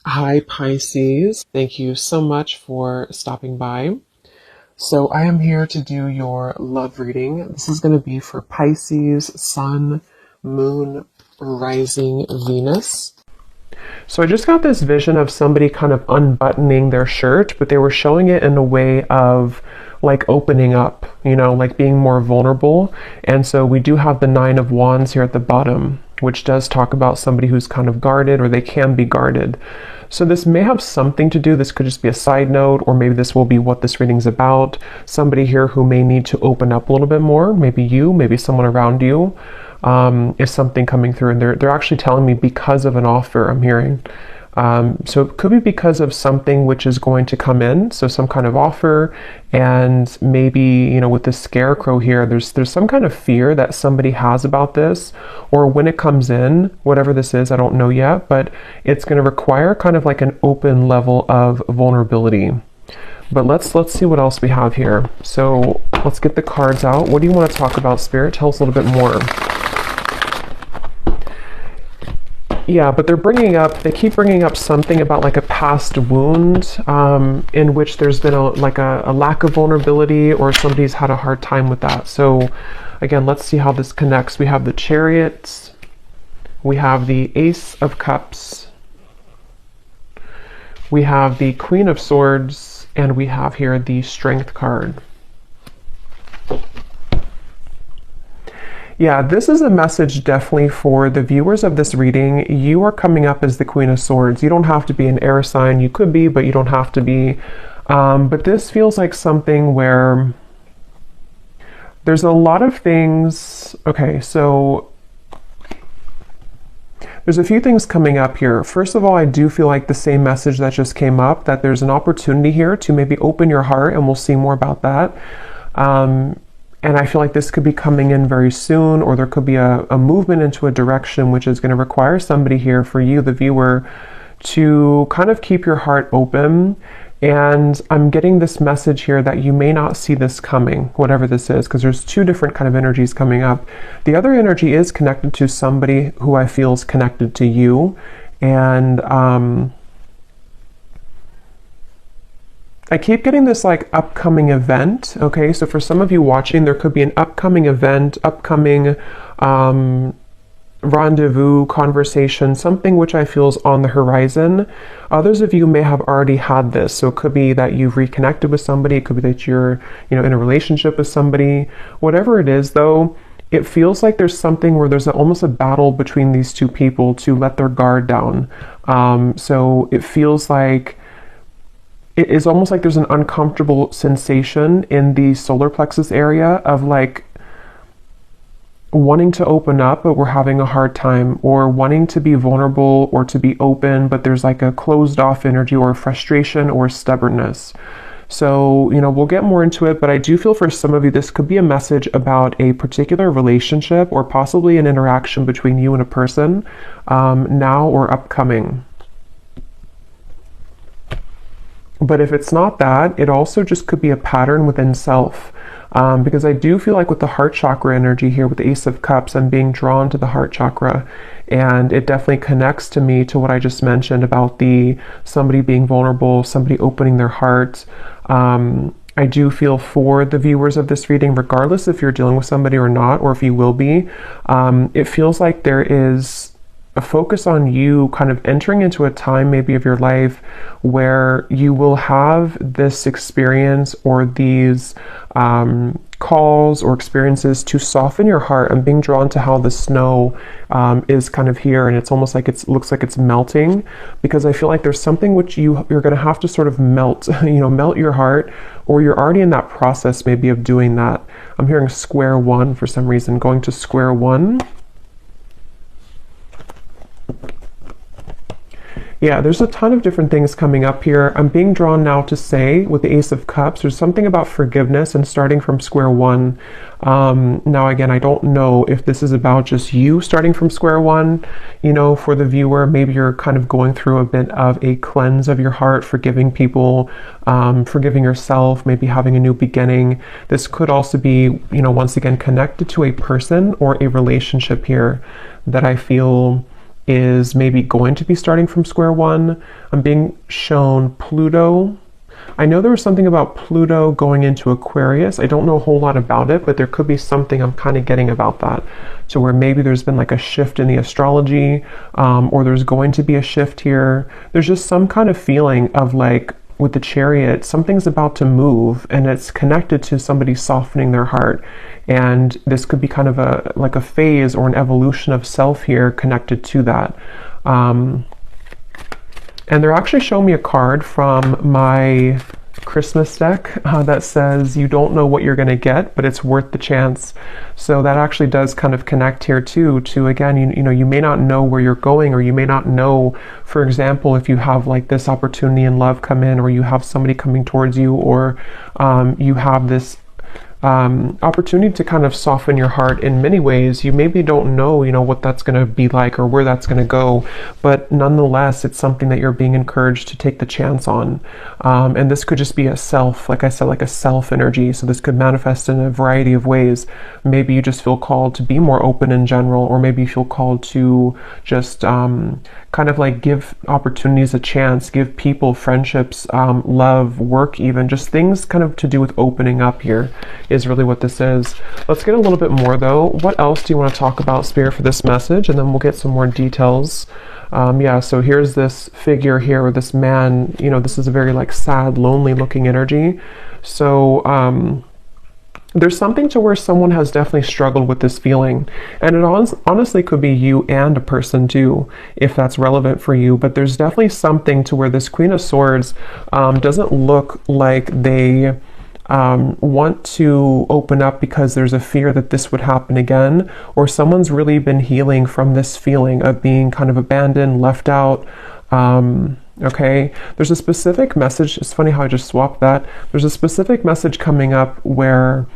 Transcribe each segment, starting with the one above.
Hi, Pisces. Thank you so much for stopping by. So, I am here to do your love reading. This is going to be for Pisces, Sun, Moon, Rising, Venus. So, I just got this vision of somebody kind of unbuttoning their shirt, but they were showing it in a way of like opening up, like being more vulnerable. And so, we do have the Nine of Wands here at the bottom, which does talk about somebody who's kind of guarded or they can be guarded. So this may have something to do, this could just be a side note, or maybe this will be what this reading's about. Somebody here who may need to open up a little bit more, maybe you, maybe someone around you, is something coming through. And they're actually telling me because of an offer I'm hearing. So it could be because of something which is going to come in, so some kind of offer, and maybe, with this scarecrow here, there's some kind of fear that somebody has about this, or when it comes in, whatever this is, I don't know yet, but it's going to require kind of like an open level of vulnerability. But let's see what else we have here. So let's get the cards out. What do you want to talk about, Spirit? Tell us a little bit more. Yeah, but they keep bringing up something about like a past wound in which there's been a lack of vulnerability, or somebody's had a hard time with that. So again, let's see how this connects. We have the Chariot, we have the Ace of Cups, we have the Queen of Swords, and we have here the Strength card. Yeah, this is a message definitely for the viewers of this reading. You are coming up as the Queen of Swords. You don't have to be an air sign. You could be, but you don't have to be. But this feels like something where there's a lot of things. Okay, so there's a few things coming up here. First of all, I do feel like the same message that just came up, that there's an opportunity here to maybe open your heart, and we'll see more about that. And I feel like this could be coming in very soon, or there could be a movement into a direction which is going to require somebody here, for you, the viewer, to kind of keep your heart open. And I'm getting this message here that you may not see this coming, whatever this is, because there's two different kind of energies coming up. The other energy is connected to somebody who I feel is connected to you. And I keep getting this like upcoming event. Okay, so for some of you watching, there could be an upcoming event, upcoming rendezvous, conversation, something which I feel is on the horizon. Others of you may have already had this. So it could be that you've reconnected with somebody. It could be that you're, in a relationship with somebody. Whatever it is, though, it feels like there's something where there's almost a battle between these two people to let their guard down. So it feels like it is almost like there's an uncomfortable sensation in the solar plexus area of like wanting to open up, but we're having a hard time, or wanting to be vulnerable or to be open, but there's like a closed off energy, or frustration, or stubbornness. So, we'll get more into it, but I do feel for some of you, this could be a message about a particular relationship, or possibly an interaction between you and a person, now or upcoming. But if it's not that, it also just could be a pattern within self. Because I do feel like with the heart chakra energy here, with the Ace of Cups, I'm being drawn to the heart chakra. And it definitely connects to me to what I just mentioned about somebody being vulnerable, somebody opening their heart. I do feel for the viewers of this reading, regardless if you're dealing with somebody or not, or if you will be, it feels like there is a focus on you kind of entering into a time maybe of your life where you will have this experience, or these calls or experiences to soften your heart. I'm being drawn to how the snow is kind of here, and it's almost like it looks like it's melting, because I feel like there's something which you're going to have to sort of melt, melt your heart, or you're already in that process maybe of doing that. I'm hearing square one for some reason, going to square one. Yeah, there's a ton of different things coming up here. I'm being drawn now to say, with the Ace of Cups, there's something about forgiveness and starting from square one. Now, again, I don't know if this is about just you starting from square one, for the viewer. Maybe you're kind of going through a bit of a cleanse of your heart, forgiving people, forgiving yourself, maybe having a new beginning. This could also be, once again, connected to a person or a relationship here that I feel is maybe going to be starting from square one. I'm being shown Pluto. I know there was something about Pluto going into Aquarius. I don't know a whole lot about it, but there could be something I'm kind of getting about that. So where maybe there's been like a shift in the astrology, or there's going to be a shift here. There's just some kind of feeling of like, with the Chariot, something's about to move, and it's connected to somebody softening their heart. And this could be kind of like a phase or an evolution of self here connected to that. And they're actually showing me a card from my Christmas deck that says you don't know what you're going to get, but it's worth the chance. So that actually does kind of connect here too, to again, you know, you may not know where you're going, or you may not know, for example, if you have like this opportunity in love come in, or you have somebody coming towards you, or you have this opportunity to kind of soften your heart in many ways. You maybe don't know, you know, what that's going to be like or where that's going to go, but nonetheless, it's something that you're being encouraged to take the chance on. And this could just be a self, like I said, like a self energy. So this could manifest in a variety of ways. Maybe you just feel called to be more open in general, or maybe you feel called to just kind of like give opportunities a chance, give people friendships, love, work, even just things kind of to do with opening up here is really what this is. Let's get a little bit more though. What else do you want to talk about, Spirit, for this message? And then we'll get some more details. Yeah, so here's this figure here, or this man, you know, this is a very like sad, lonely looking energy. So, there's something to where someone has definitely struggled with this feeling, and it honestly could be you and a person too, if that's relevant for you. But there's definitely something to where this Queen of Swords doesn't look like they want to open up because there's a fear that this would happen again, or someone's really been healing from this feeling of being kind of abandoned, left out. Okay, there's a specific message. It's funny how I just swapped that. There's a specific message coming up where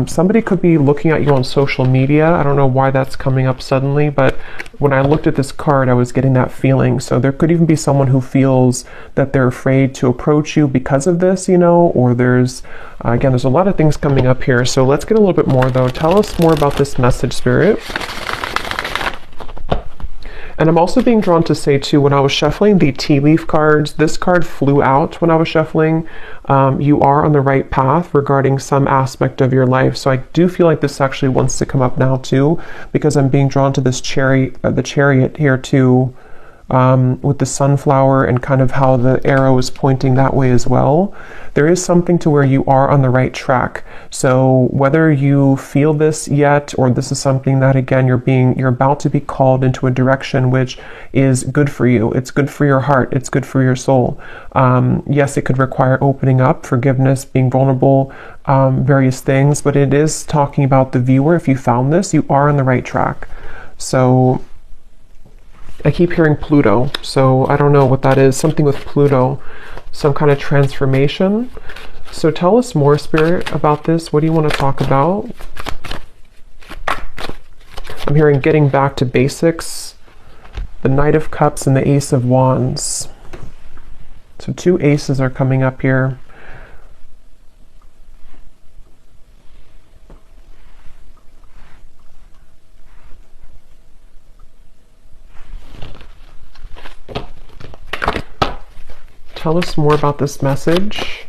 somebody could be looking at you on social media. I don't know why that's coming up suddenly, but when I looked at this card, I was getting that feeling. So there could even be someone who feels that they're afraid to approach you because of this, you know, or there's, again, there's a lot of things coming up here. So let's get a little bit more though. Tell us more about this message, Spirit. And I'm also being drawn to say too, when I was shuffling the tea leaf cards, this card flew out when I was shuffling. You are on the right path regarding some aspect of your life. So I do feel like this actually wants to come up now too, because I'm being drawn to this the chariot here too, with the sunflower and kind of how the arrow is pointing that way as well. There is something to where you are on the right track. So whether you feel this yet, or this is something that again you're about to be called into a direction which is good for you. It's good for your heart. It's good for your soul. Yes, it could require opening up, forgiveness, being vulnerable, various things, but it is talking about the viewer. If you found this, you are on the right track. So I keep hearing Pluto, so I don't know what that is. Something with Pluto, some kind of transformation. So tell us more, Spirit, about this. What do you want to talk about? I'm hearing getting back to basics, the Knight of Cups and the Ace of Wands. So two aces are coming up here. Tell us more about this message.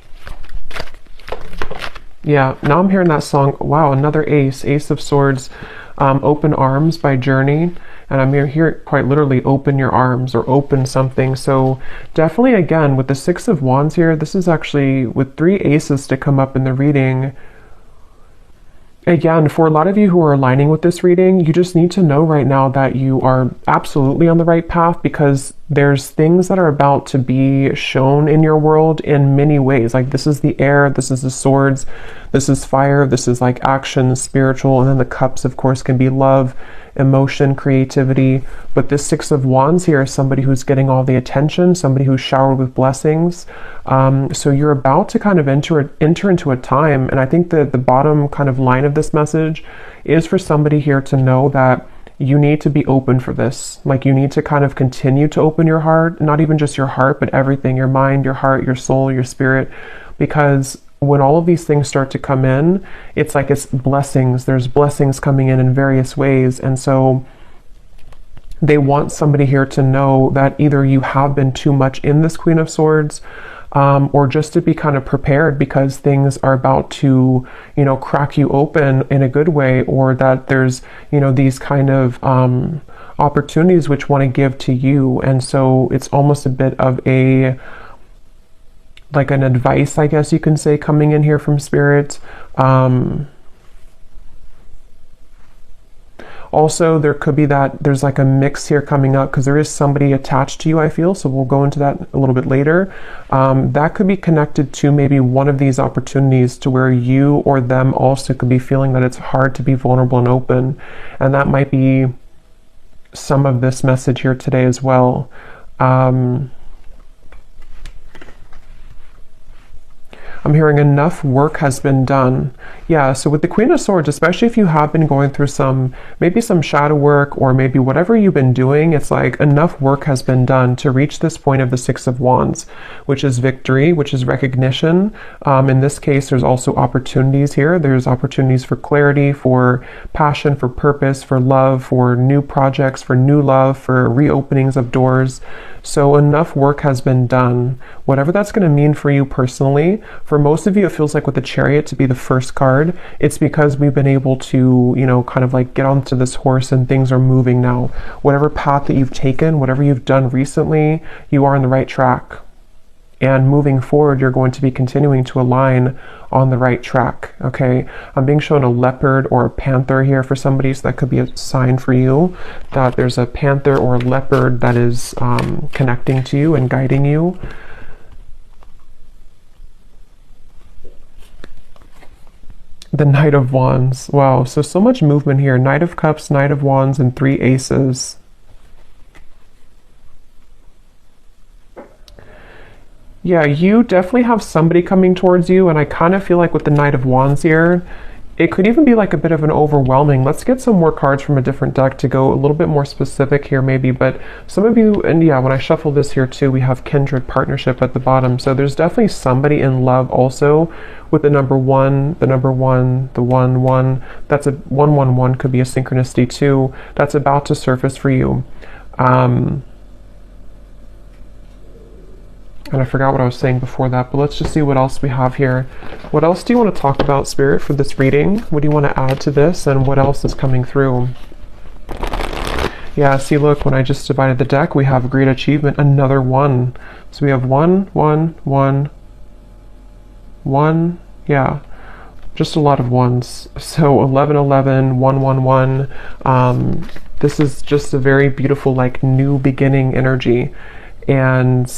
Yeah, now I'm hearing that song. Wow, another ace, Ace of Swords, Open Arms by Journey. And I'm here quite literally open your arms or open something. So definitely, again, with the Six of Wands here, this is actually with three aces to come up in the reading. Again, for a lot of you who are aligning with this reading, you just need to know right now that you are absolutely on the right path, because there's things that are about to be shown in your world in many ways. Like this is the air, this is the swords, this is fire, this is like action, spiritual, and then the cups, of course, can be love, emotion, creativity. But this Six of Wands here is somebody who's getting all the attention, somebody who's showered with blessings. So you're about to kind of enter into a time, and I think that the bottom kind of line of this message is for somebody here to know that you need to be open for this. Like you need to kind of continue to open your heart, not even just your heart, but everything, your mind, your heart, your soul, your spirit, because when all of these things start to come in, it's like it's blessings. There's blessings coming in various ways. And so They want somebody here to know that either you have been too much in this Queen of Swords, or just to be kind of prepared because things are about to, you know, crack you open in a good way, or that there's, you know, these kind of opportunities which want to give to you. And so it's almost a bit of a, like an advice, I guess you can say, coming in here from Spirit. Also, there could be that there's like a mix here coming up because there is somebody attached to you, I feel. So we'll go into that a little bit later. That could be connected to maybe one of these opportunities to where you or them also could be feeling that it's hard to be vulnerable and open. And that might be some of this message here today as well. I'm hearing enough work has been done. Yeah, so with the Queen of Swords, especially if you have been going through maybe some shadow work, or maybe whatever you've been doing, it's like enough work has been done to reach this point of the Six of Wands, which is victory, which is recognition. In this case, there's also opportunities here. There's opportunities for clarity, for passion, for purpose, for love, for new projects, for new love, for reopenings of doors. So enough work has been done. Whatever that's going to mean for you personally. For most of you, it feels like with the Chariot to be the first card, it's because we've been able to, you know, kind of like get onto this horse and things are moving now. Whatever path that you've taken, whatever you've done recently, you are on the right track. And moving forward, you're going to be continuing to align on the right track, okay? I'm being shown a leopard or a panther here for somebody, so that could be a sign for you that there's a panther or a leopard that is connecting to you and guiding you. The Knight of Wands. Wow, so much movement here. Knight of Cups, Knight of Wands, and 3 aces. Yeah, you definitely have somebody coming towards you, and I kind of feel like with the Knight of Wands here, it could even be like a bit of an overwhelming. Let's get some more cards from a different deck to go a little bit more specific here maybe, but some of you, and yeah, when I shuffle this here too, we have kindred partnership at the bottom. So there's definitely somebody in love also with the number 1, the 1, that's a 111 could be a synchronicity too. That's about to surface for you. And I forgot what I was saying before that, but let's just see what else we have here. What else do you want to talk about, Spirit, for this reading? What do you want to add to this, and what else is coming through? Yeah, see, look, when I just divided the deck, we have great achievement, another 1. So we have 1, 1, 1, 1, yeah, just a lot of 1s. So 11, 11, 1, 1, 1. This is just a very beautiful, like, new beginning energy. And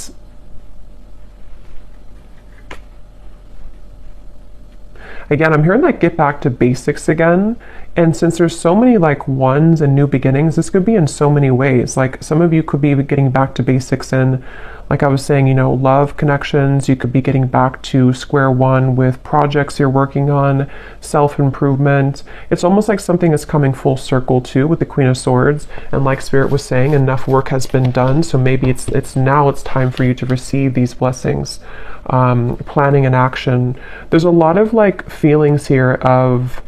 again, I'm hearing like get back to basics again. And since there's so many like 1s and new beginnings, this could be in so many ways. Like some of you could be getting back to basics in, like I was saying, you know, love connections. You could be getting back to square one with projects you're working on, self-improvement. It's almost like something is coming full circle too with the Queen of Swords. And like Spirit was saying, enough work has been done. So maybe it's now it's time for you to receive these blessings. Planning and action. There's a lot of like feelings here of,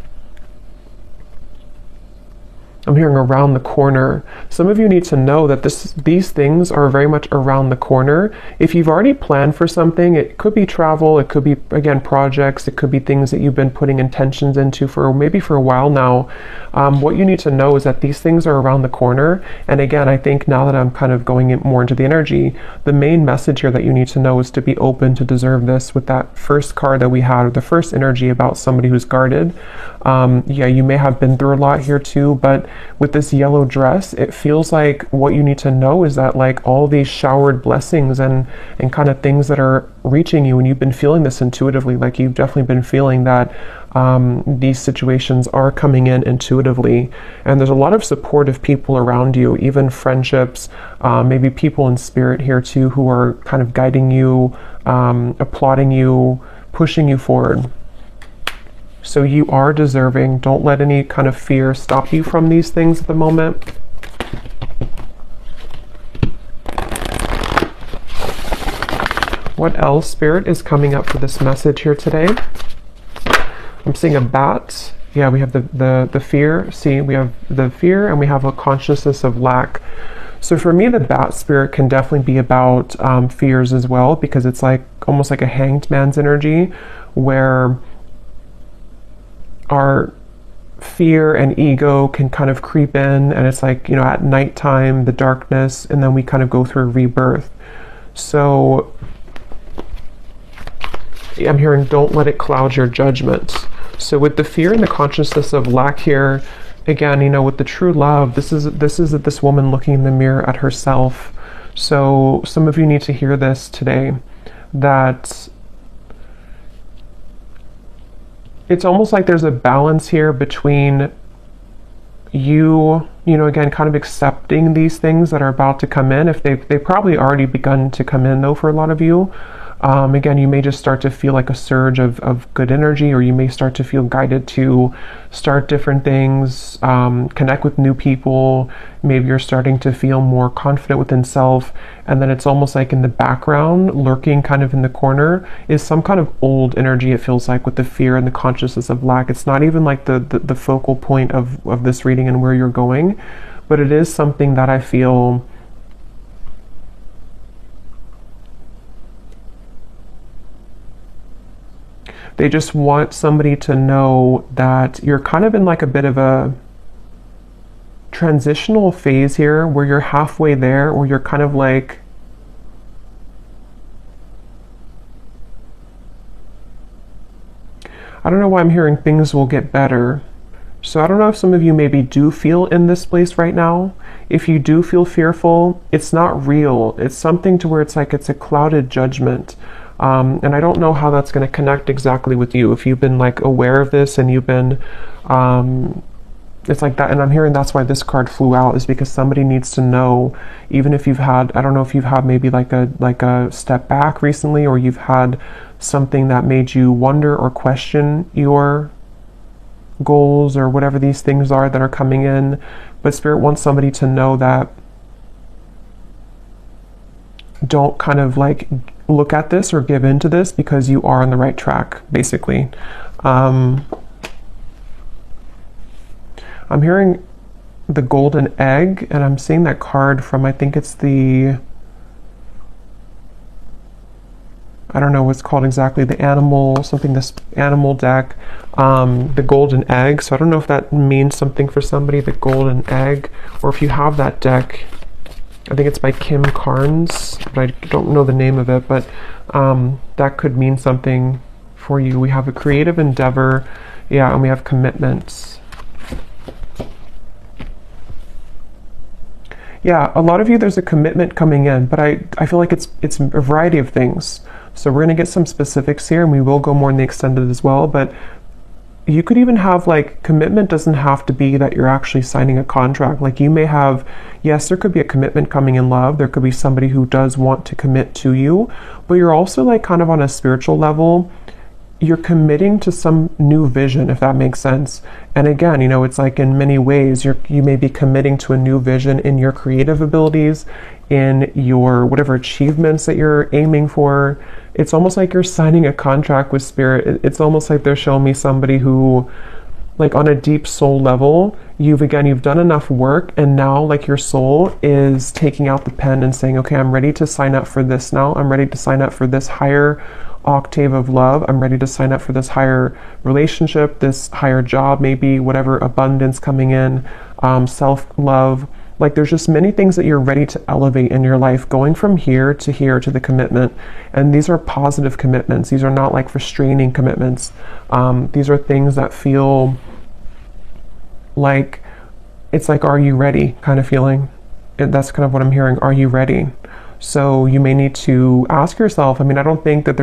I'm hearing around the corner. Some of you need to know that these things are very much around the corner. If you've already planned for something, it could be travel, it could be, again, projects, it could be things that you've been putting intentions into for maybe for a while now. What you need to know is that these things are around the corner. And again, I think now that I'm kind of going more into the energy, the main message here that you need to know is to be open to deserve this with that first card that we had, or the first energy about somebody who's guarded. Yeah, you may have been through a lot here too, but with this yellow dress, it feels like what you need to know is that like all these showered blessings and kind of things that are reaching you, and you've been feeling this intuitively, like you've definitely been feeling that these situations are coming in intuitively, and there's a lot of supportive people around you, even friendships, maybe people in spirit here too who are kind of guiding you, applauding you, pushing you forward. So you are deserving. Don't let any kind of fear stop you from these things at the moment. What else, Spirit, is coming up for this message here today? I'm seeing a bat Yeah, we have the fear. See, we have the fear and we have a consciousness of lack. So for me, the bat spirit can definitely be about fears as well, because it's like almost like a hanged man's energy, where our fear and ego can kind of creep in, and it's like, you know, at nighttime, the darkness, and then we kind of go through a rebirth. So I'm hearing, don't let it cloud your judgment. So with the fear and the consciousness of lack here, again, you know, with the true love, this is this woman looking in the mirror at herself. So some of you need to hear this today, that it's almost like there's a balance here between you know, again, kind of accepting these things that are about to come in. If they've probably already begun to come in though for a lot of you. Again, you may just start to feel like a surge of good energy, or you may start to feel guided to start different things, connect with new people. Maybe you're starting to feel more confident within self. And then it's almost like in the background, lurking kind of in the corner, is some kind of old energy, it feels like, with the fear and the consciousness of lack. It's not even like the focal point of this reading and where you're going, but it is something that I feel they just want somebody to know that you're kind of in like a bit of a transitional phase here, where you're halfway there, or you're kind of like, I don't know why I'm hearing things will get better. So I don't know if some of you maybe do feel in this place right now. If you do feel fearful, it's not real. It's something to where it's like it's a clouded judgment. And I don't know how that's going to connect exactly with you. If you've been like aware of this and you've been, it's like that. And I'm hearing that's why this card flew out, is because somebody needs to know, even if you've had, I don't know if you've had maybe like a step back recently, or you've had something that made you wonder or question your goals or whatever these things are that are coming in. But Spirit wants somebody to know that don't kind of like look at this or give into this, because you are on the right track, basically. I'm hearing the golden egg, and I'm seeing that card from, I think it's the, I don't know what's called exactly, the animal, something, this animal deck, the golden egg. So I don't know if that means something for somebody, the golden egg, or if you have that deck. I think it's by Kim Carnes, but I don't know the name of it, but that could mean something for you. We have a creative endeavor, yeah, and we have commitments. Yeah, a lot of you, there's a commitment coming in, but I feel like it's a variety of things. So we're going to get some specifics here, and we will go more in the extended as well, but you could even have, like, commitment doesn't have to be that you're actually signing a contract. Like, you may have, yes, there could be a commitment coming in love. There could be somebody who does want to commit to you, but you're also like kind of on a spiritual level, you're committing to some new vision, if that makes sense. And again, you know, it's like in many ways, you may be committing to a new vision in your creative abilities, in your whatever achievements that you're aiming for. It's almost like you're signing a contract with Spirit. It's almost like they're showing me somebody who, like, on a deep soul level, you've done enough work, and now, like, your soul is taking out the pen and saying, okay, I'm ready to sign up for this now. I'm ready to sign up for this higher octave of love. I'm ready to sign up for this higher relationship, this higher job, maybe whatever abundance coming in, self-love. Like, there's just many things that you're ready to elevate in your life, going from here to the commitment. And these are positive commitments. These are not like restraining commitments. These are things that feel like, it's like, are you ready kind of feeling. And that's kind of what I'm hearing. Are you ready? So you may need to ask yourself, I mean, I don't think that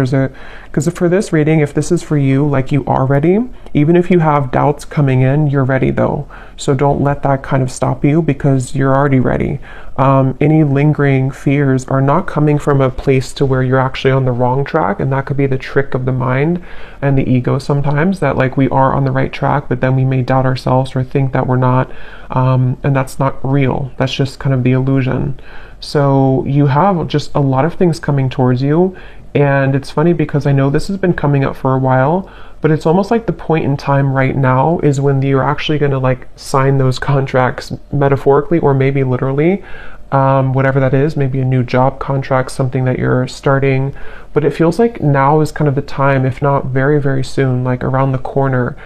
because for this reading, if this is for you, like, you are ready. Even if you have doubts coming in, you're ready though. So don't let that kind of stop you, because you're already ready. Any lingering fears are not coming from a place to where you're actually on the wrong track. And that could be the trick of the mind and the ego sometimes, that like we are on the right track, but then we may doubt ourselves or think that we're not. And that's not real. That's just kind of the illusion. So you have just a lot of things coming towards you. And it's funny because I know this has been coming up for a while, but it's almost like the point in time right now is when you're actually going to like sign those contracts metaphorically or maybe literally, whatever that is, maybe a new job contract, something that you're starting. But it feels like now is kind of the time, if not very, very soon, like around the corner.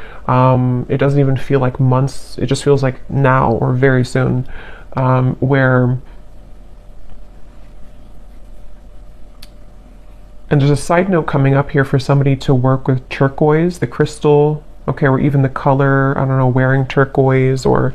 It doesn't even feel like months. It just feels like now or very soon, where... And there's a side note coming up here for somebody to work with turquoise, the crystal, okay, or even the color, I don't know, wearing turquoise or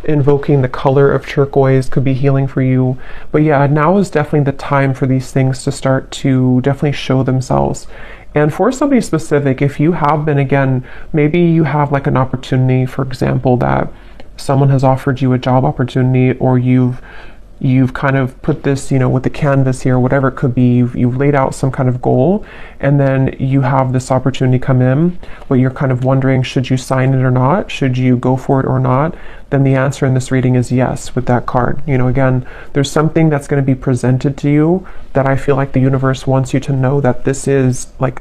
invoking the color of turquoise could be healing for you. But yeah, now is definitely the time for these things to start to definitely show themselves. And for somebody specific, if you have been, again, maybe you have like an opportunity, for example, that someone has offered you a job opportunity, or you've kind of put this, you know, with the canvas here, whatever it could be, you've laid out some kind of goal, and then you have this opportunity come in, but you're kind of wondering, should you sign it or not? Should you go for it or not? Then the answer in this reading is yes with that card. You know, again, there's something that's going to be presented to you that I feel like the universe wants you to know that this is like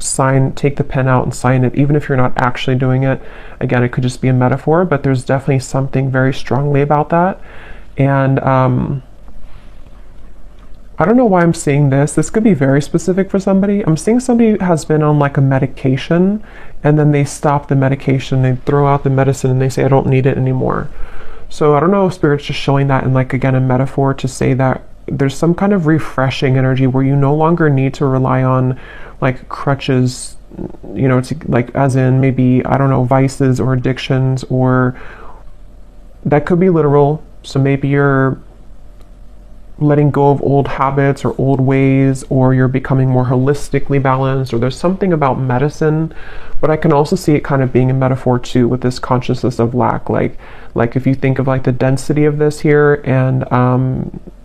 take the pen out and sign it, even if you're not actually doing it. Again, it could just be a metaphor, but there's definitely something very strongly about that. And, I don't know why I'm seeing this. This could be very specific for somebody. I'm seeing somebody has been on like a medication and then they stop the medication, they throw out the medicine and they say, I don't need it anymore. So I don't know if Spirit's just showing that in like, again, a metaphor to say that there's some kind of refreshing energy where you no longer need to rely on like crutches, you know, to like, as in maybe, I don't know, vices or addictions, or that could be literal. So maybe you're letting go of old habits or old ways, or you're becoming more holistically balanced, or there's something about medicine. But I can also see it kind of being a metaphor too with this consciousness of lack, like if you think of like the density of this here, and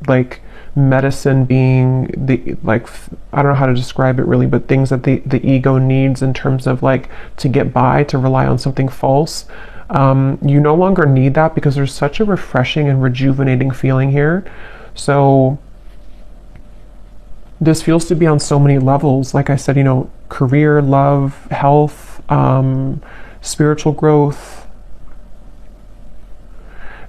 like medicine being the, like, I don't know how to describe it really, but things that the ego needs in terms of like to get by, to rely on something false. You no longer need that because there's such a refreshing and rejuvenating feeling here. So this feels to be on so many levels. Like I said, you know, career, love, health, spiritual growth.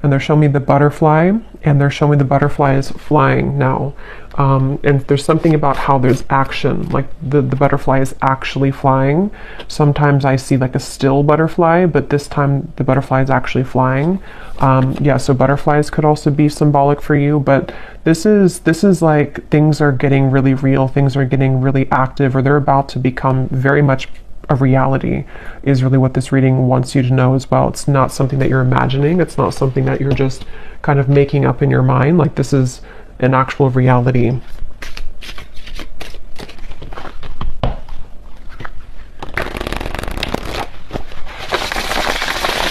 And they're showing me the butterfly, and they're showing me the butterfly is flying now. And there's something about how there's action, like the butterfly is actually flying. Sometimes I see like a still butterfly, but this time the butterfly is actually flying. Yeah, so butterflies could also be symbolic for you, but this is like things are getting really real, things are getting really active, or they're about to become very much a reality, is really what this reading wants you to know as well. It's not something that you're imagining. It's not something that you're just kind of making up in your mind. Like, this is an actual reality.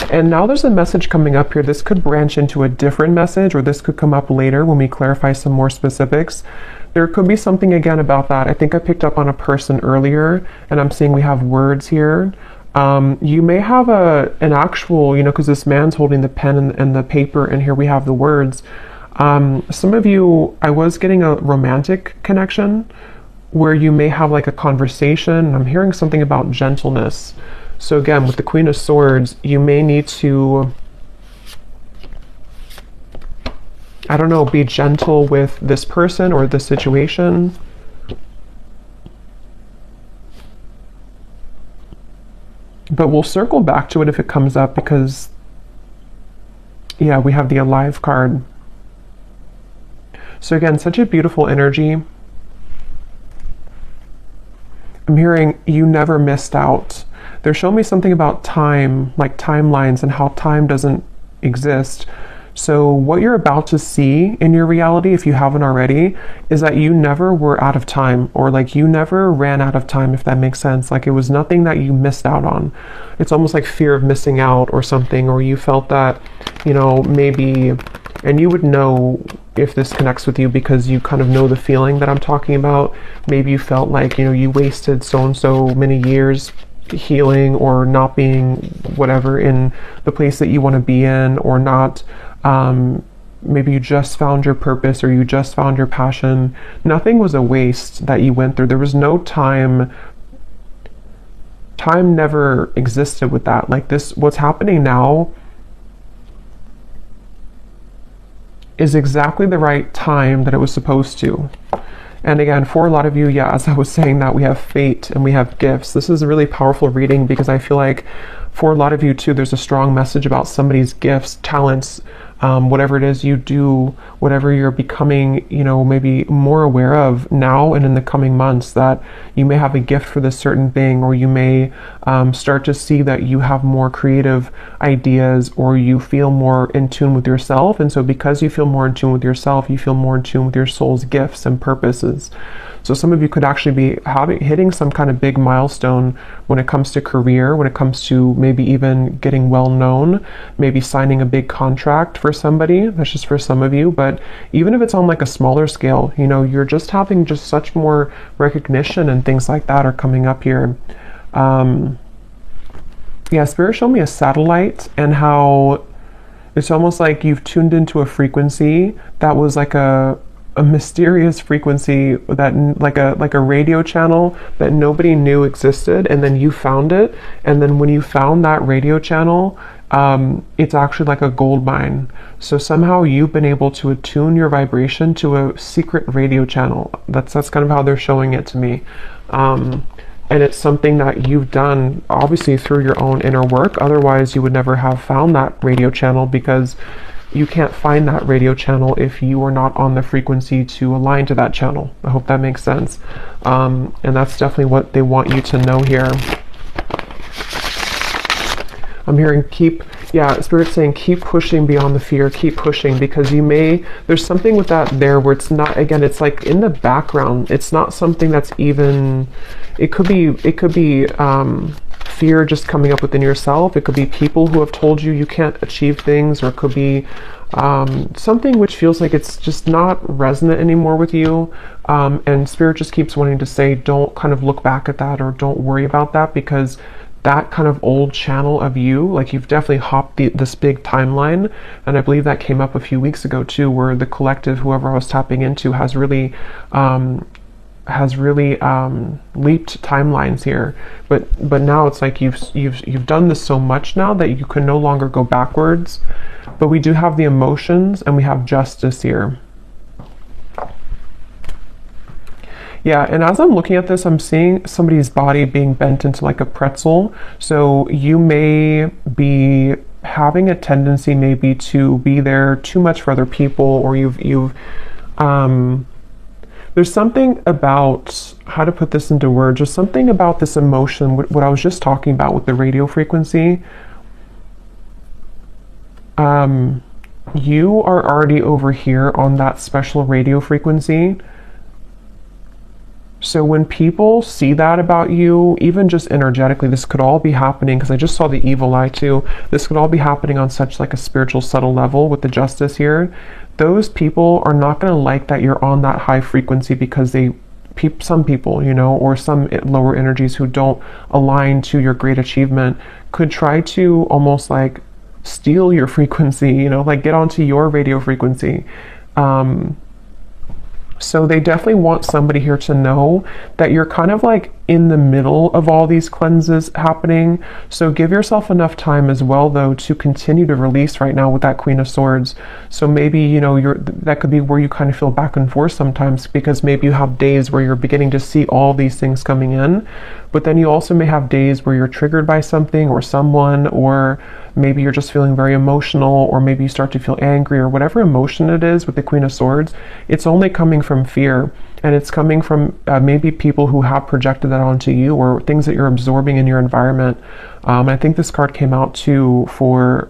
And now there's a message coming up here. This could branch into a different message, or this could come up later when we clarify some more specifics. There could be something again about that. I think I picked up on a person earlier, and I'm seeing we have words here. You may have an actual, you know, because this man's holding the pen and the paper, and here we have the words. Some of you, I was getting a romantic connection where you may have like a conversation. I'm hearing something about gentleness. So again, with the Queen of Swords, you may need to, I don't know, be gentle with this person or this situation. But we'll circle back to it if it comes up, because, yeah, we have the Alive card. So again, such a beautiful energy. I'm hearing you never missed out. They're showing me something about time, like timelines, and how time doesn't exist. So what you're about to see in your reality, if you haven't already, is that you never were out of time, or like you never ran out of time, if that makes sense. Like it was nothing that you missed out on. It's almost like fear of missing out or something, or you felt that, you know, maybe, and you would know if this connects with you because you kind of know the feeling that I'm talking about. Maybe you felt like, you know, you wasted so many years healing or not being whatever in the place that you want to be in, or not maybe you just found your purpose or you just found your passion. Nothing was a waste that you went through. There was no time. Time never existed with that. Like this, what's happening now is exactly the right time that it was supposed to. And again, for a lot of you, yeah, as I was saying, that we have fate and we have gifts. This is a really powerful reading because I feel like for a lot of you too, there's a strong message about somebody's gifts, talents, whatever it is you do, whatever you're becoming, you know, maybe more aware of now and in the coming months, that you may have a gift for this certain thing, or you may start to see that you have more creative ideas, or you feel more in tune with yourself. And so because you feel more in tune with yourself, you feel more in tune with your soul's gifts and purposes. So some of you could actually be hitting some kind of big milestone when it comes to career, when it comes to maybe even getting well known, maybe signing a big contract for somebody. That's just for some of you. But even if it's on like a smaller scale, you know, you're just having just such more recognition and things like that are coming up here. Yeah, Spirit showed me a satellite and how it's almost like you've tuned into a frequency that was like a mysterious frequency, that like a radio channel that nobody knew existed, and then you found it. And then when you found that radio channel, it's actually like a gold mine. So somehow you've been able to attune your vibration to a secret radio channel. That's kind of how they're showing it to me. And it's something that you've done obviously through your own inner work. Otherwise you would never have found that radio channel, because you can't find that radio channel if you are not on the frequency to align to that channel. I hope that makes sense. And that's definitely what they want you to know here. I'm hearing Spirit's saying keep pushing beyond the fear, keep pushing, because there's something with that there where it's not, again, it's like in the background. It's not something that's even, it could be fear just coming up within yourself. It could be people who have told you can't achieve things, or it could be something which feels like it's just not resonant anymore with you. And Spirit just keeps wanting to say, don't kind of look back at that, or don't worry about that, because that kind of old channel of you, like you've definitely hopped this big timeline. And I believe that came up a few weeks ago too, where the collective, whoever I was tapping into, has really leaped timelines here. But now it's like you've done this so much now that you can no longer go backwards. But we do have the emotions and we have justice here. Yeah, and as I'm looking at this, I'm seeing somebody's body being bent into like a pretzel. So you may be having a tendency maybe to be there too much for other people, or there's something about, how to put this into words, there's something about this emotion, what I was just talking about with the radio frequency. You are already over here on that special radio frequency. So when people see that about you, even just energetically, this could all be happening, because I just saw the evil eye too. This could all be happening on such like a spiritual subtle level with the justice here. Those people are not going to like that you're on that high frequency, because some people, you know, or some lower energies who don't align to your great achievement could try to almost like steal your frequency, you know, like get onto your radio frequency. So they definitely want somebody here to know that you're kind of like in the middle of all these cleanses happening. So give yourself enough time as well, though, to continue to release right now with that Queen of Swords. So maybe, you know, that could be where you kind of feel back and forth sometimes, because maybe you have days where you're beginning to see all these things coming in, but then you also may have days where you're triggered by something or someone, or maybe you're just feeling very emotional, or maybe you start to feel angry, or whatever emotion it is with the Queen of Swords. It's only coming from fear, and it's coming from maybe people who have projected that onto you, or things that you're absorbing in your environment. I think this card came out too for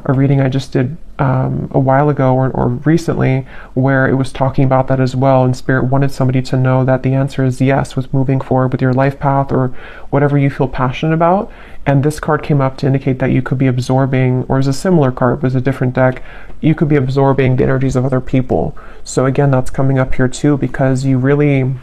a reading I just did a while ago or recently, where it was talking about that as well, and Spirit wanted somebody to know that the answer is yes with moving forward with your life path or whatever you feel passionate about. And this card came up to indicate that you could be absorbing, or is a similar card, but it's a different deck, you could be absorbing the energies of other people. So again, that's coming up here too, because you really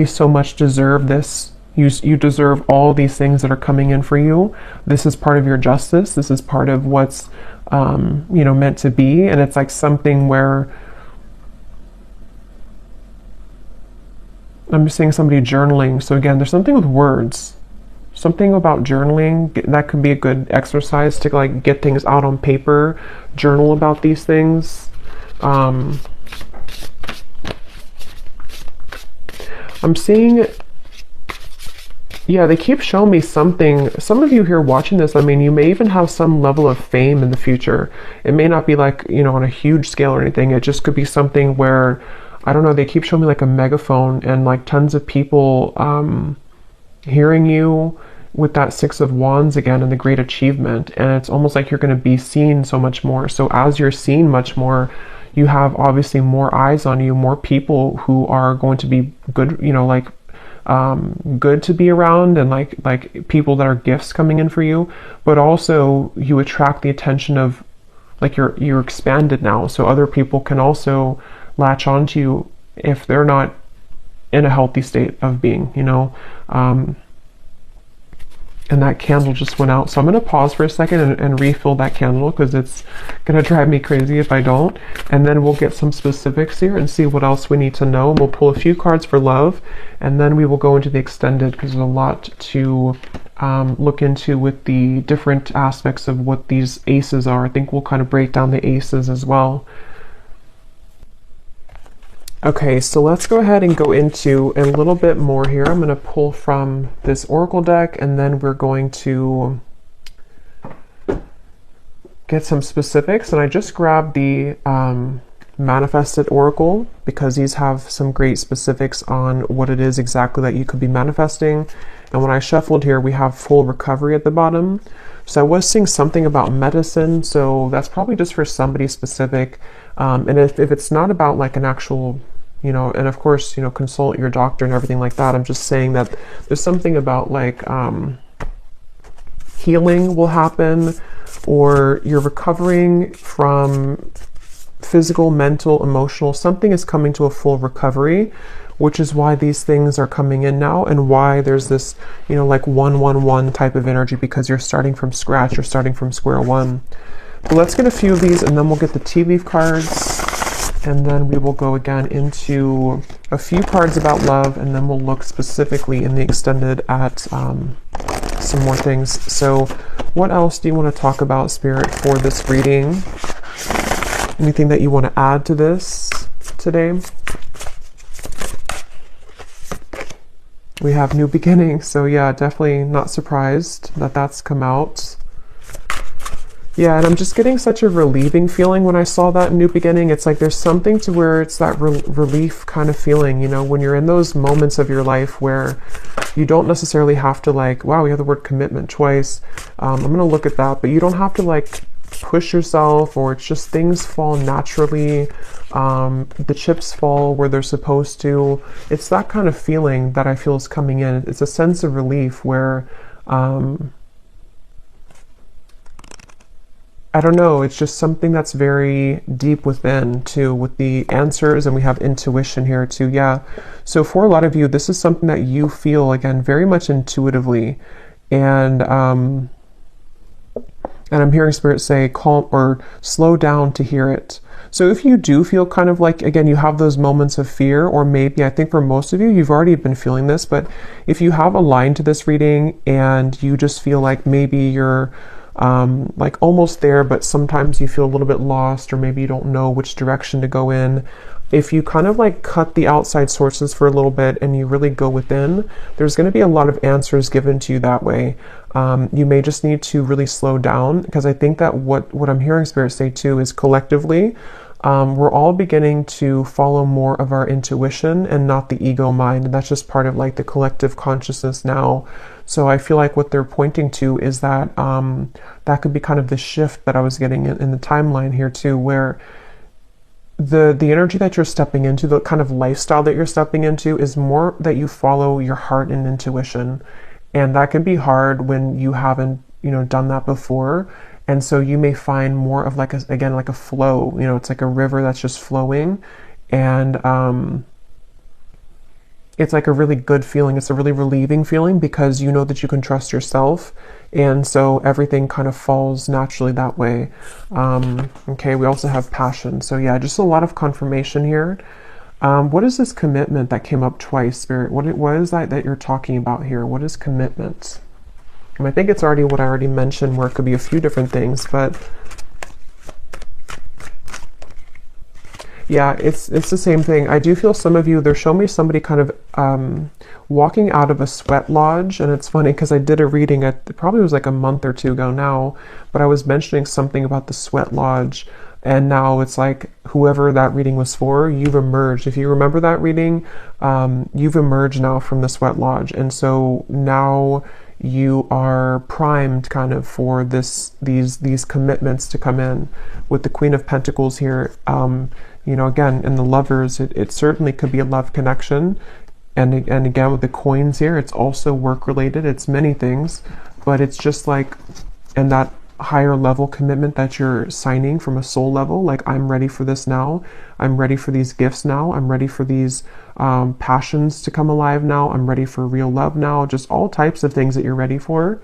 so much deserve this, You deserve all these things that are coming in for you. This is part of your justice. This is part of what's, meant to be. And it's like something where I'm just seeing somebody journaling. So again, there's something with words, something about journaling that could be a good exercise to like get things out on paper, journal about these things. I'm seeing, yeah, they keep showing me something. Some of you here watching this, I mean, you may even have some level of fame in the future. It may not be like, on a huge scale or anything. It just could be something where, I don't know, they keep showing me like a megaphone and like tons of people hearing you with that Six of Wands again and the great achievement. And it's almost like you're going to be seen so much more. So as you're seen much more, you have obviously more eyes on you, more people who are going to be good, good to be around, and like people that are gifts coming in for you. But also you attract the attention of, like, you're expanded now, so other people can also latch onto you if they're not in a healthy state of being, and that candle just went out. So I'm going to pause for a second and refill that candle, because it's going to drive me crazy if I don't. And then we'll get some specifics here and see what else we need to know. We'll pull a few cards for love, and then we will go into the extended, because there's a lot to look into with the different aspects of what these aces are. I think we'll kind of break down the aces as well. Okay, so let's go ahead and go into a little bit more here. I'm going to pull from this oracle deck, and then we're going to get some specifics. And I just grabbed the manifested oracle, because these have some great specifics on what it is exactly that you could be manifesting. And when I shuffled here, we have full recovery at the bottom. So I was seeing something about medicine, so that's probably just for somebody specific. And if it's not about like an actual, and of course, consult your doctor and everything like that. I'm just saying that there's something about like healing will happen, or you're recovering from physical, mental, emotional. Something is coming to a full recovery, which is why these things are coming in now, and why there's this, like 111 type of energy, because you're starting from scratch, you're starting from square one. So let's get a few of these, and then we'll get the tea leaf cards, and then we will go again into a few cards about love, and then we'll look specifically in the extended at some more things. So what else do you want to talk about, Spirit, for this reading? Anything that you want to add to this today? We have new beginnings, so yeah, definitely not surprised that that's come out. Yeah, and I'm just getting such a relieving feeling when I saw that new beginning. It's like there's something to where it's that relief kind of feeling, when you're in those moments of your life where you don't necessarily have to like, wow, we have the word commitment twice. I'm going to look at that, but you don't have to like push yourself, or it's just things fall naturally. The chips fall where they're supposed to. It's that kind of feeling that I feel is coming in. It's a sense of relief where, I don't know, it's just something that's very deep within too, with the answers, and we have intuition here too. Yeah. So for a lot of you, this is something that you feel, again, very much intuitively. And I'm hearing Spirit say calm or slow down to hear it. So if you do feel kind of like, again, you have those moments of fear, or maybe, I think for most of you, you've already been feeling this, but if you have a line to this reading and you just feel like maybe you're like almost there, but sometimes you feel a little bit lost, or maybe you don't know which direction to go in. If you kind of like cut the outside sources for a little bit and you really go within, there's going to be a lot of answers given to you that way. You may just need to really slow down, because I think that what I'm hearing Spirit say too is collectively, we're all beginning to follow more of our intuition and not the ego mind. And that's just part of like the collective consciousness now. So I feel like what they're pointing to is that that could be kind of the shift that I was getting in the timeline here too, where the energy that you're stepping into, the kind of lifestyle that you're stepping into, is more that you follow your heart and intuition. And that can be hard when you haven't, done that before. And so you may find more of like a flow, it's like a river that's just flowing. And it's like a really good feeling. It's a really relieving feeling because you know that you can trust yourself. And so everything kind of falls naturally that way. Okay, we also have passion. So yeah, just a lot of confirmation here. What is this commitment that came up twice, Spirit? What is that you're talking about here? What is commitment? And I think it's already what I already mentioned, where it could be a few different things, but yeah, it's the same thing. I do feel some of you, they're showing me somebody kind of walking out of a sweat lodge. And it's funny because I did a reading, it probably was like a month or two ago now, but I was mentioning something about the sweat lodge. And now it's like whoever that reading was for, you've emerged. If you remember that reading, you've emerged now from the sweat lodge. And so now you are primed kind of for these commitments to come in. With the Queen of Pentacles here, you know, again, in the lovers, it certainly could be a love connection. And again, with the coins here, it's also work related. It's many things, but it's just like, and that higher level commitment that you're signing from a soul level, like, I'm ready for this now. I'm ready for these gifts now. I'm ready for these passions to come alive now. I'm ready for real love now. Just all types of things that you're ready for.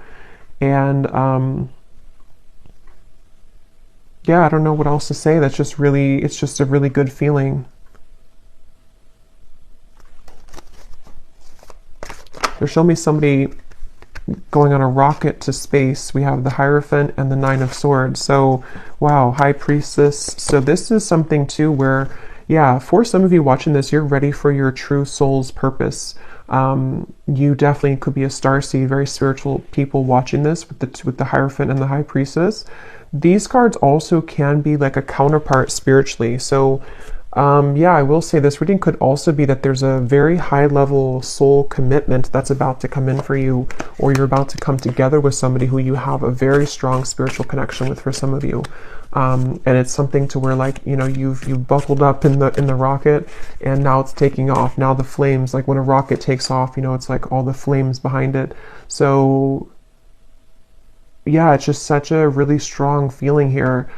And yeah, I don't know what else to say. That's just really, it's just a really good feeling. They're showing me somebody going on a rocket to space. We have the Hierophant and the Nine of Swords. So, wow, High Priestess. So this is something too where, yeah, for some of you watching this, you're ready for your true soul's purpose. You definitely could be a starseed, very spiritual people watching this with the Hierophant and the High Priestess. These cards also can be like a counterpart spiritually. So yeah, I will say this reading could also be that there's a very high level soul commitment that's about to come in for you, or you're about to come together with somebody who you have a very strong spiritual connection with for some of you. And it's something to where, like, you know, you've buckled up in the rocket, and now it's taking off. Now the flames, like when a rocket takes off, you know, it's like all the flames behind it. So yeah, it's just such a really strong feeling here.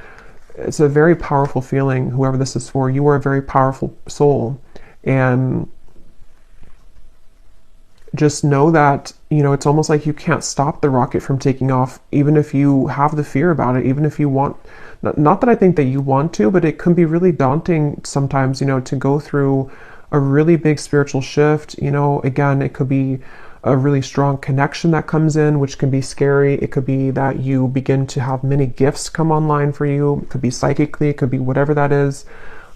It's a very powerful feeling, whoever this is for. You are a very powerful soul. And just know that, you know, it's almost like you can't stop the rocket from taking off, even if you have the fear about it, even if you want, not that I think that you want to, but it can be really daunting sometimes, you know, to go through a really big spiritual shift. You know, again, it could be a really strong connection that comes in, which can be scary. It could be that you begin to have many gifts come online for you. It could be psychically, it could be whatever that is.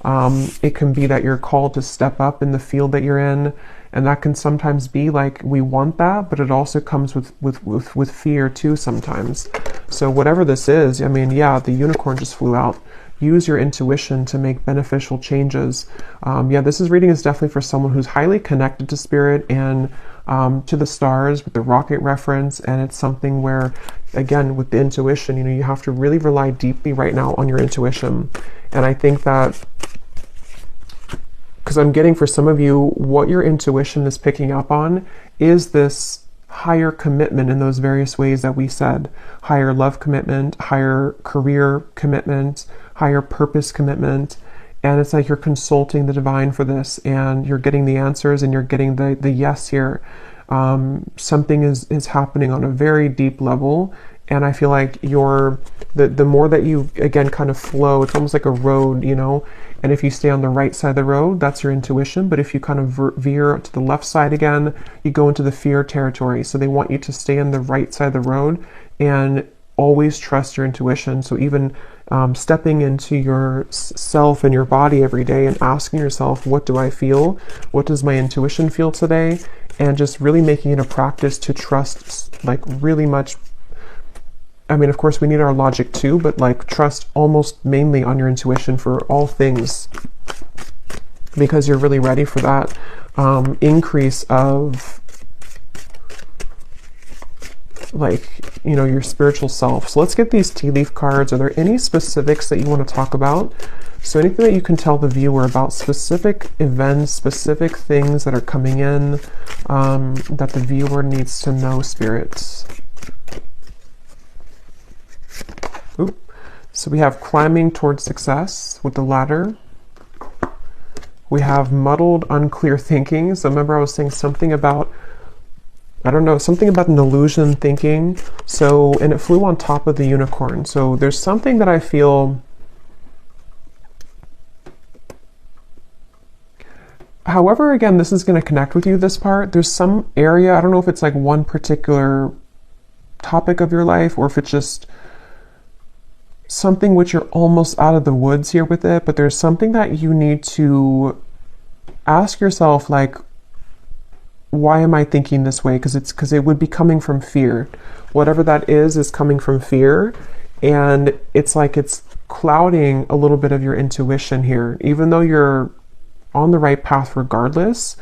It can be that you're called to step up in the field that you're in. And that can sometimes be like, we want that, but it also comes with fear too sometimes. So whatever this is, I mean, yeah, the unicorn just flew out. Use your intuition to make beneficial changes. Yeah, this reading is definitely for someone who's highly connected to spirit and to the stars with the rocket reference. And it's something where, again, with the intuition, you know, you have to really rely deeply right now on your intuition. And I think that, because I'm getting for some of you, what your intuition is picking up on is this higher commitment in those various ways that we said. Higher love commitment, higher career commitment, higher purpose commitment. And it's like you're consulting the divine for this, and you're getting the answers, and you're getting the yes here. Something is happening on a very deep level. And I feel like the more that you, again, kind of flow, it's almost like a road, you know, and if you stay on the right side of the road, that's your intuition. But if you kind of veer to the left side again, you go into the fear territory. So they want you to stay on the right side of the road and always trust your intuition. So even stepping into your self and your body every day and asking yourself, what do I feel? What does my intuition feel today? And just really making it a practice to trust, like, really much. I mean, of course, we need our logic too, but like, trust almost mainly on your intuition for all things, because you're really ready for that increase of, like, you know, your spiritual self. So let's get these tea leaf cards. Are there any specifics that you want to talk about? So anything that you can tell the viewer about specific events, specific things that are coming in, that the viewer needs to know, spirits. Oop. So we have climbing towards success with the ladder. We have muddled, unclear thinking. So remember I was saying something about, I don't know, something about an illusion thinking. So, and it flew on top of the unicorn. So there's something that I feel, however, again, this is going to connect with you, this part. There's some area, I don't know if it's like one particular topic of your life or if it's just something which you're almost out of the woods here with it, but there's something that you need to ask yourself, like, why am I thinking this way? Because it would be coming from fear. Whatever that is coming from fear. And it's like it's clouding a little bit of your intuition here. Even though you're on the right path regardless,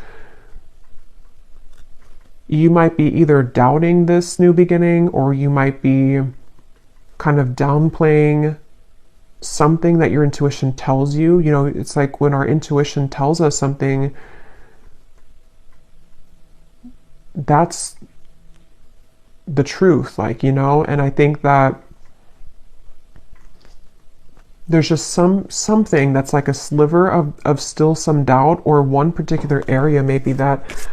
you might be either doubting this new beginning or you might be kind of downplaying something that your intuition tells you. You know, it's like when our intuition tells us something, that's the truth, like, you know. And I think that there's just something that's like a sliver of still some doubt, or one particular area maybe that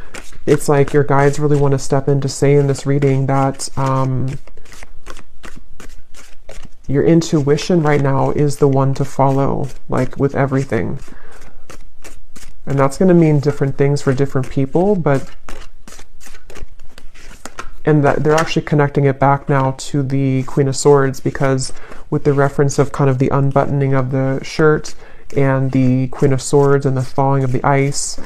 it's like your guides really want to step in to say in this reading that your intuition right now is the one to follow, like with everything. And that's going to mean different things for different people, but and that they're actually connecting it back now to the Queen of Swords, because with the reference of kind of the unbuttoning of the shirt and the Queen of Swords and the thawing of the ice,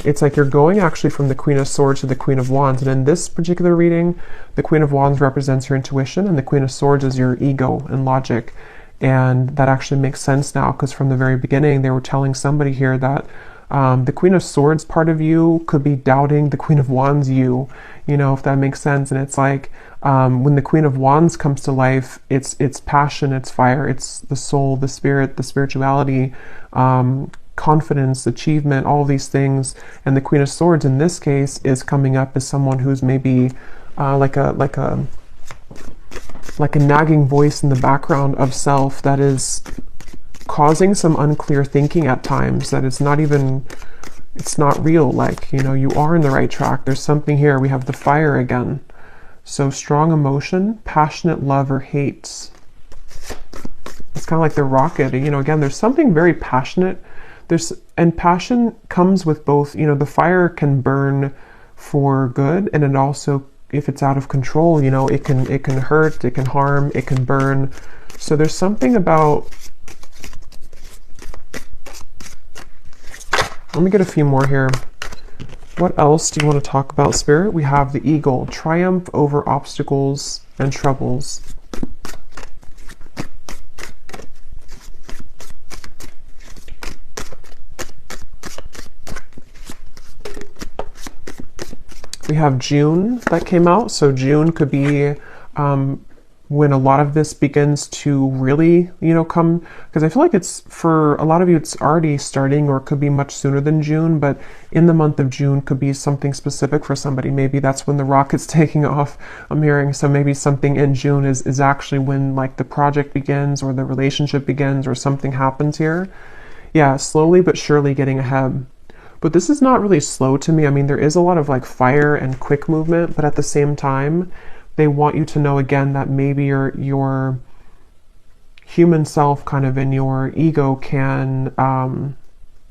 it's like you're going actually from the Queen of Swords to the Queen of Wands. And in this particular reading, the Queen of Wands represents your intuition and the Queen of Swords is your ego and logic. And that actually makes sense now, because from the very beginning they were telling somebody here that the Queen of Swords part of you could be doubting the Queen of Wands you know, if that makes sense. And it's like when the Queen of Wands comes to life, it's passion, it's fire, it's the soul, the spirit, the spirituality, confidence, achievement, all these things. And the Queen of Swords in this case is coming up as someone who's maybe like a nagging voice in the background of self that is causing some unclear thinking at times, that it's not even, it's not real. Like, you know, you are in the right track. There's something here. We have the fire again. So strong emotion, passionate love or hate. It's kind of like the rocket, you know, again, there's something very passionate. And passion comes with both, you know, the fire can burn for good, and it also, if it's out of control, you know, it can hurt, it can harm, it can burn. So there's something about, let me get a few more here. What else do you want to talk about, Spirit? We have the eagle, triumph over obstacles and troubles. We have June that came out. So June could be when a lot of this begins to really, you know, come, because I feel like it's, for a lot of you, it's already starting, or it could be much sooner than June, but in the month of June could be something specific for somebody. Maybe that's when the rocket's taking off, I'm hearing. So maybe something in June is actually when like the project begins or the relationship begins or something happens here. Yeah, slowly but surely getting ahead. But this is not really slow to me. I mean, there is a lot of like fire and quick movement, but at the same time, they want you to know again that maybe your human self kind of in your ego can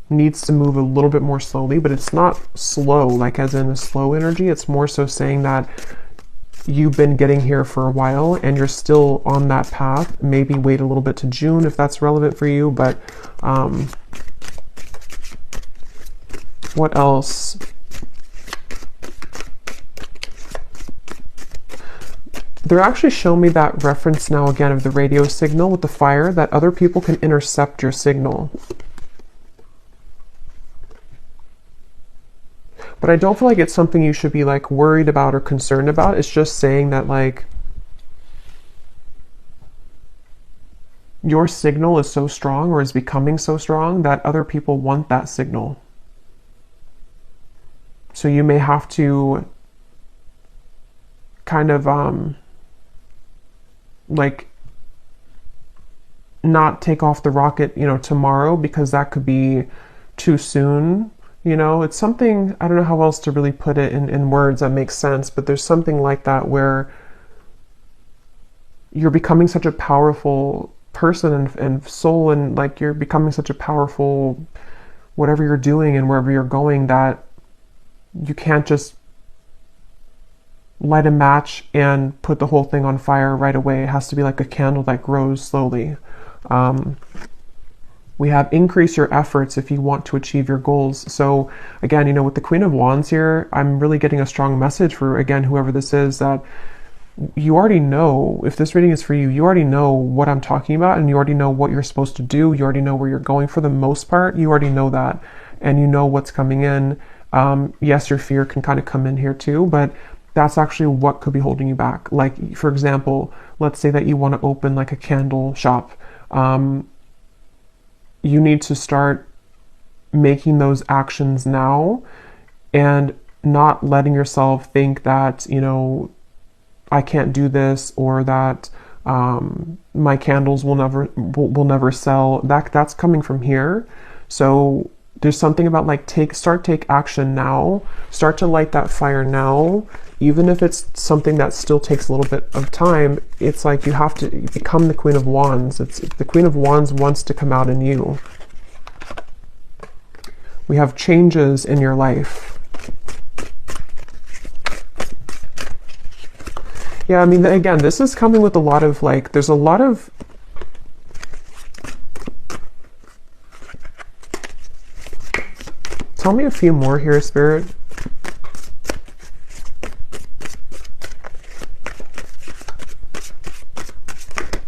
needs to move a little bit more slowly, but it's not slow, like as in a slow energy. It's more so saying that you've been getting here for a while and you're still on that path. Maybe wait a little bit to June if that's relevant for you, but what else? They're actually showing me that reference now again of the radio signal with the fire, that other people can intercept your signal. But I don't feel like it's something you should be like worried about or concerned about. It's just saying that like your signal is so strong, or is becoming so strong, that other people want that signal. So you may have to kind of like not take off the rocket, you know, tomorrow, because that could be too soon. You know, it's something, I don't know how else to really put it in words that makes sense, but there's something like that where you're becoming such a powerful person and soul, and like you're becoming such a powerful whatever you're doing and wherever you're going, that you can't just light a match and put the whole thing on fire right away. It has to be like a candle that grows slowly. We have increase your efforts if you want to achieve your goals. So again, you know, with the Queen of Wands here, I'm really getting a strong message for, again, whoever this is, that you already know, if this reading is for you, you already know what I'm talking about, and you already know what you're supposed to do. You already know where you're going for the most part. You already know that, and you know what's coming in. Yes, your fear can kind of come in here too, but that's actually what could be holding you back. Like, for example, let's say that you want to open like a candle shop. You need to start making those actions now and not letting yourself think that, you know, I can't do this, or that my candles will never sell. That's coming from here. So there's something about like take action now. Start to light that fire now, even if it's something that still takes a little bit of time. It's like you have to become the Queen of Wands. It's the Queen of Wands wants to come out in you. We have changes in your life. Yeah, I mean, again, this is coming with a lot of like, there's a lot of tell me a few more here, Spirit.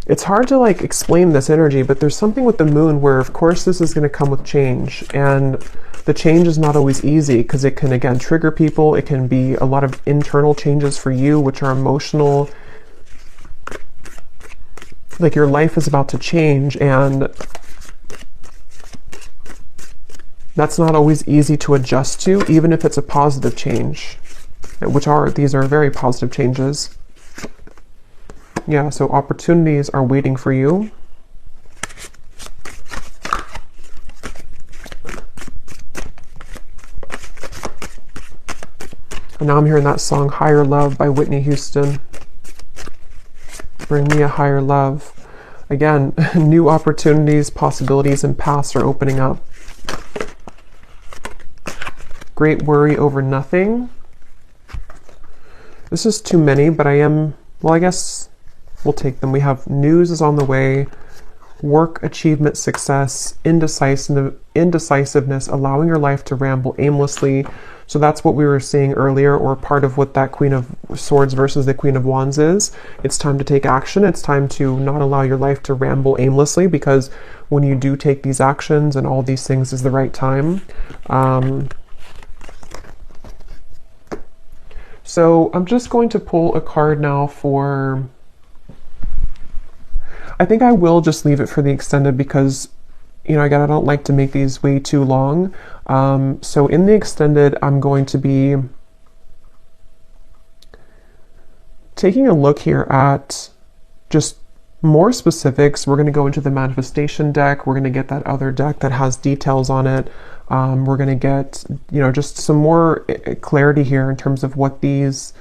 It's hard to like explain this energy, but there's something with the moon where, of course, this is going to come with change, and the change is not always easy because it can, again, trigger people. It can be a lot of internal changes for you, which are emotional. Like your life is about to change, and that's not always easy to adjust to, even if it's a positive change, these are very positive changes. Yeah, so opportunities are waiting for you. And now I'm hearing that song, Higher Love by Whitney Houston. Bring me a higher love. Again, new opportunities, possibilities, and paths are opening up. Great worry over nothing. This is too many, but I guess we'll take them. We have news is on the way. Work, achievement, success, indecisiveness, allowing your life to ramble aimlessly. So that's what we were seeing earlier, or part of what that Queen of Swords versus the Queen of Wands is. It's time to take action. It's time to not allow your life to ramble aimlessly, because when you do take these actions and all these things is the right time. So I'm just going to pull a card now for... I think I will just leave it for the extended because, you know, again, I don't like to make these way too long. So in the extended, I'm going to be taking a look here at just more specifics. We're going to go into the manifestation deck. We're going to get that other deck that has details on it. We're going to get, you know, just some more clarity here in terms of what these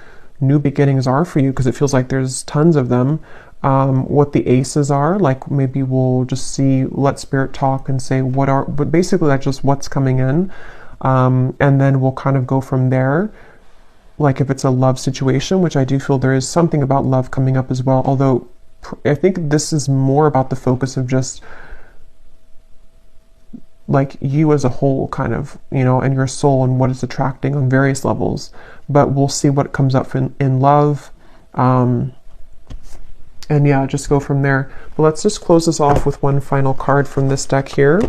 new beginnings are for you, because it feels like there's tons of them. What the aces are, like maybe we'll just see, let Spirit talk and say but basically that's just what's coming in. And then we'll kind of go from there. Like if it's a love situation, which I do feel there is something about love coming up as well. Although I think this is more about the focus of just like you as a whole, kind of, you know, and your soul and what it's attracting on various levels. But we'll see what comes up in love. And yeah, just go from there. But let's just close this off with one final card from this deck here.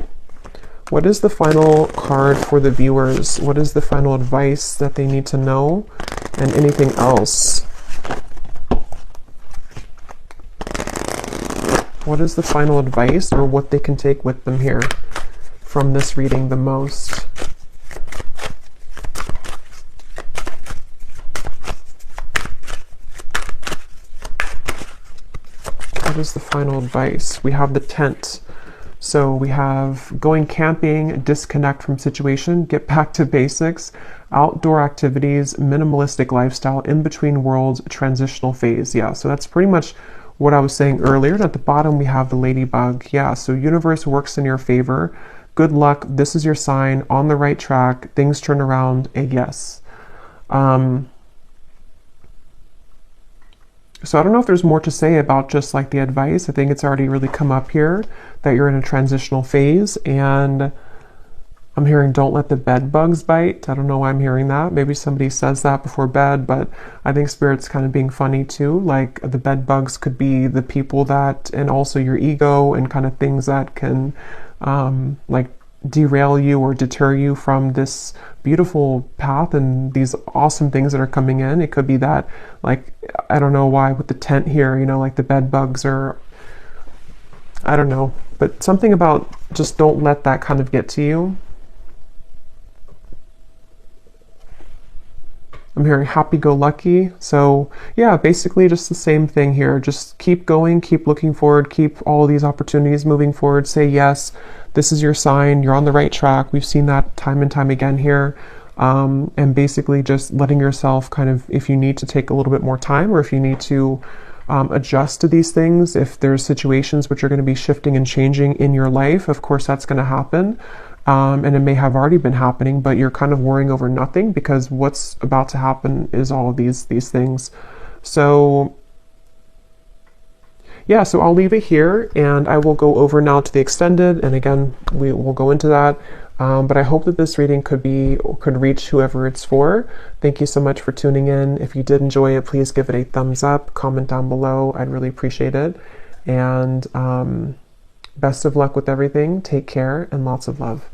What is the final card for the viewers? What is the final advice that they need to know? And anything else? What is the final advice, or what they can take with them here from this reading the most? What is the final advice? We have the tent. So we have going camping, disconnect from situation, get back to basics, outdoor activities, minimalistic lifestyle, in between worlds, transitional phase. Yeah, so that's pretty much what I was saying earlier. And at the bottom, we have the ladybug. Yeah, so universe works in your favor. Good luck. This is your sign, on the right track. Things turn around. A yes. So I don't know if there's more to say about just like the advice. I think it's already really come up here that you're in a transitional phase, and I'm hearing don't let the bed bugs bite. I don't know why I'm hearing that. Maybe somebody says that before bed, but I think Spirit's kind of being funny too. Like the bed bugs could be the people that, and also your ego and kind of things that can like derail you or deter you from this beautiful path and these awesome things that are coming in. It could be that, like, I don't know why with the tent here, you know, like the bed bugs, or I don't know, but something about just don't let that kind of get to you. I'm hearing happy-go-lucky. So yeah, basically just the same thing here. Just keep going, keep looking forward, keep all these opportunities moving forward. Say yes, this is your sign. You're on the right track. We've seen that time and time again here. And basically just letting yourself kind of, if you need to take a little bit more time, or if you need to adjust to these things, if there's situations which are going to be shifting and changing in your life, of course that's going to happen. And it may have already been happening, but you're kind of worrying over nothing, because what's about to happen is all of these things. So yeah, so I'll leave it here, and I will go over now to the extended, and again we will go into that. But I hope that this reading could reach whoever it's for. Thank you so much for tuning in. If you did enjoy it, please give it a thumbs up, comment down below. I'd really appreciate it. And best of luck with everything. Take care and lots of love.